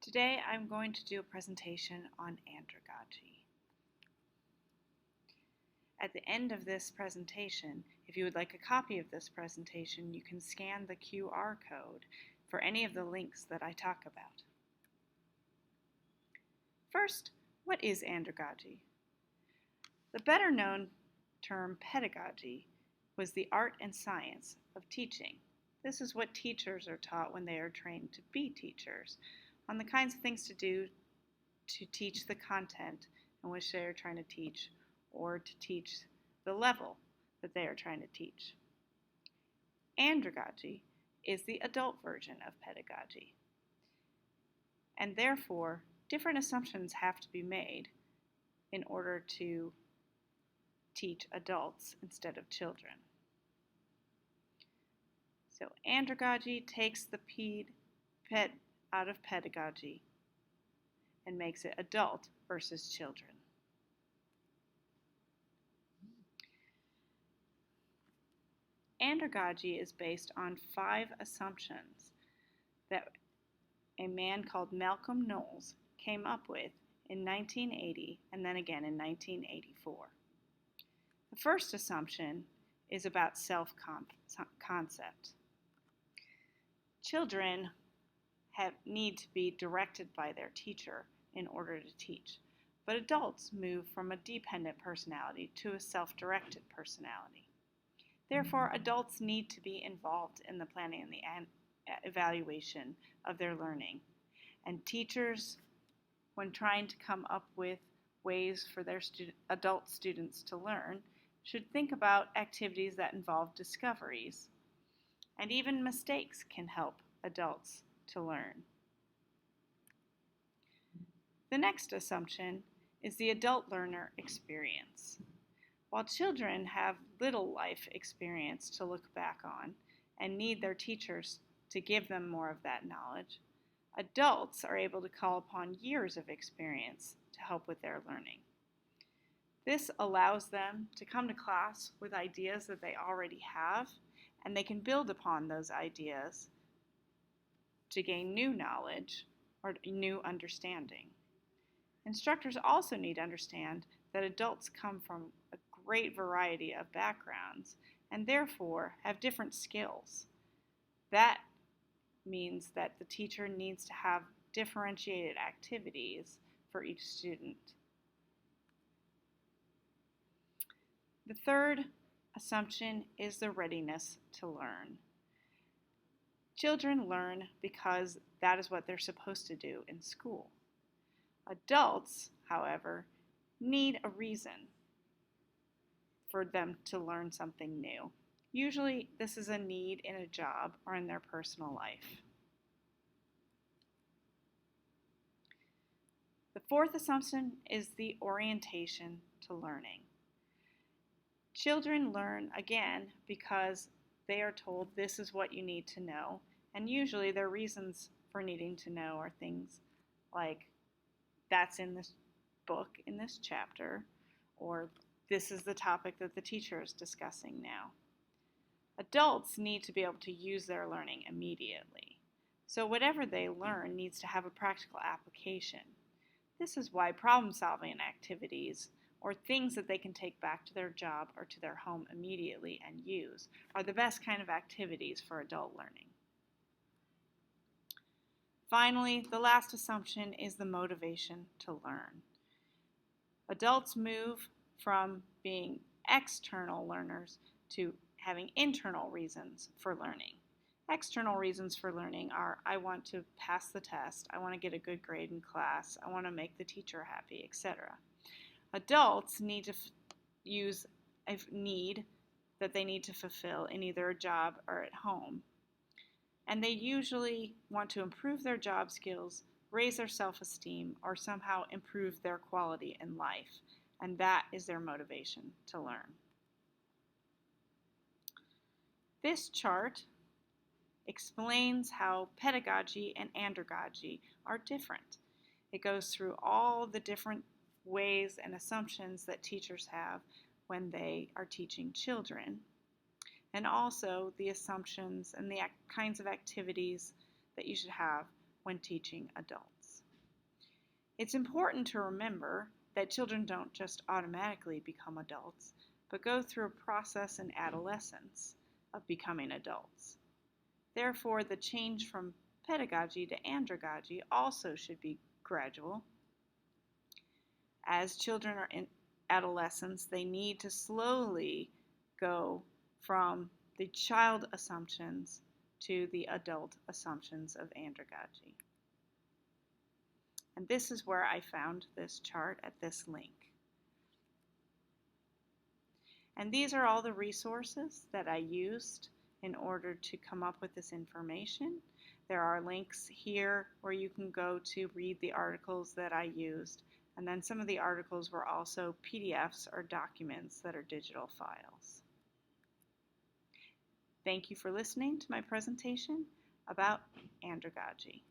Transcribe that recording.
Today I'm going to do a presentation on andragogy. At the end of this presentation, if you would like a copy of this presentation, you can scan the QR code for any of the links that I talk about. First, what is andragogy? The better known term pedagogy was the art and science of teaching. This is what teachers are taught when they are trained to be teachers, on the kinds of things to do to teach the content in which they are trying to teach, or to teach the level that they are trying to teach. Andragogy is the adult version of pedagogy, and therefore different assumptions have to be made in order to teach adults instead of children. So andragogy takes the ped out of pedagogy and makes it adult versus children. Andragogy is based on 5 assumptions that a man called Malcolm Knowles came up with in 1980 and then again in 1984. The first assumption is about self-concept. Children need to be directed by their teacher in order to teach, but adults move from a dependent personality to a self-directed personality. Therefore, adults need to be involved in the planning and the evaluation of their learning, and teachers, when trying to come up with ways for their adult students to learn, should think about activities that involve discoveries, and even mistakes can help adults to learn. The next assumption is the adult learner experience. While children have little life experience to look back on and need their teachers to give them more of that knowledge, adults are able to call upon years of experience to help with their learning. This allows them to come to class with ideas that they already have, and they can build upon those ideas to gain new knowledge or new understanding. Instructors also need to understand that adults come from a great variety of backgrounds and therefore have different skills. That means that the teacher needs to have differentiated activities for each student. The third assumption is the readiness to learn. Children learn because that is what they're supposed to do in school. Adults, however, need a reason for them to learn something new. Usually, this is a need in a job or in their personal life. The fourth assumption is the orientation to learning. Children learn, again, because they are told this is what you need to know, and usually their reasons for needing to know are things like that's in this book, in this chapter, or this is the topic that the teacher is discussing now. Adults need to be able to use their learning immediately, so whatever they learn needs to have a practical application. This is why problem-solving activities or things that they can take back to their job or to their home immediately and use are the best kind of activities for adult learning. Finally, the last assumption is the motivation to learn. Adults move from being external learners to having internal reasons for learning. External reasons for learning are, I want to pass the test, I want to get a good grade in class, I want to make the teacher happy, etc. Adults need to use a need that they need to fulfill in either a job or at home. And they usually want to improve their job skills, raise their self-esteem, or somehow improve their quality in life. And that is their motivation to learn. This chart explains how pedagogy and andragogy are different. It goes through all the different ways and assumptions that teachers have when they are teaching children, and also the assumptions and the kinds of activities that you should have when teaching adults. It's important to remember that children don't just automatically become adults, but go through a process in adolescence of becoming adults. Therefore, the change from pedagogy to andragogy also should be gradual. As children are in adolescence, they need to slowly go from the child assumptions to the adult assumptions of andragogy. And this is where I found this chart at this link. And these are all the resources that I used in order to come up with this information. There are links here where you can go to read the articles that I used, and then some of the articles were also PDFs or documents that are digital files. Thank you for listening to my presentation about andragogy.